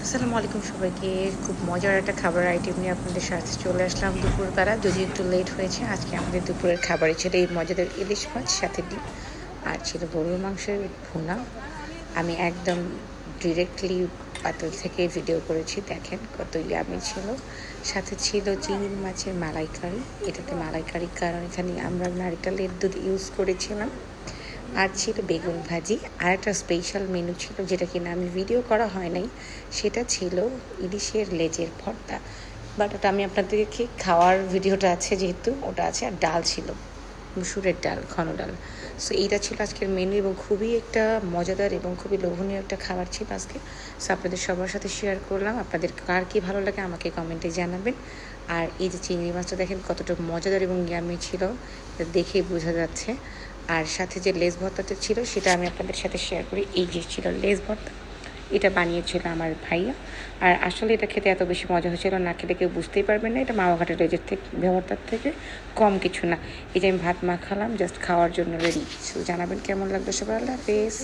আসসালামু আলাইকুম সবাইকে। খুব মজার একটা খাবার আইটেম নিয়ে আপনাদের সাথে চলে আসলাম দুপুরবেলা। যদিও একটু লেট হয়েছে। আজকে আমাদের দুপুরের খাবারই ছিল এই মজাদার ইলিশ মাছ সাথে ডিম আর ছিল গরুর মাংসের ভুনা। আমি একদম ডিরেক্টলি পাতিল থেকে ভিডিও করেছি, দেখেন কত ইয়ামি ছিল। সাথে ছিল চিংড়ি মাছের মালাইকারি। এটাতে মালাইকারি কারণ এখানে আমরা নারকেলের দুধ ইউজ করেছিলাম। আর ছিল বেগুন ভাজি। আর একটা স্পেশাল মেনু ছিল যেটা কিনা আমি ভিডিও করা হয় নাই, সেটা ছিল ইলিশের লেজের ভর্তা। বাট ওটা আমি আপনাদেরকে খাওয়ার ভিডিওটা আছে, যেহেতু ওটা আছে। আর ডাল ছিল মুসুরের ডাল, ঘন ডাল। সো এইটা ছিল আজকের মেনু এবং খুবই একটা মজাদার এবং খুবই লোভনীয় একটা খাবার ছিল আজকে। সো আপনাদের সবার সাথে শেয়ার করলাম। আপনাদের কার কী ভালো লাগে আমাকে কমেন্টে জানাবেন। আর এই যে চিংড়ি মাছটা দেখেন কতটা মজাদার এবং ইয়ামি ছিল, দেখেই বোঝা যাচ্ছে। আর সাথে যে লেস ভর্তাটা ছিল সেটা আমি আপনাদের সাথে শেয়ার করি। এই যে ছিল লেস ভর্তা, এটা বানিয়েছিল আমার ভাইয়া। আর আসলে এটা খেতে এত বেশি মজা হয়েছিল, না খেলে কেউ বুঝতেই পারবেন না এটা মাওয়া লেজের থেকে ভর্তার থেকে কম কিছু না। এই যে আমি ভাত মাখালাম, জাস্ট খাওয়ার জন্য রেডি। সো জানাবেন কেমন লাগলো সবাই। আল্লাহ হাফেজ।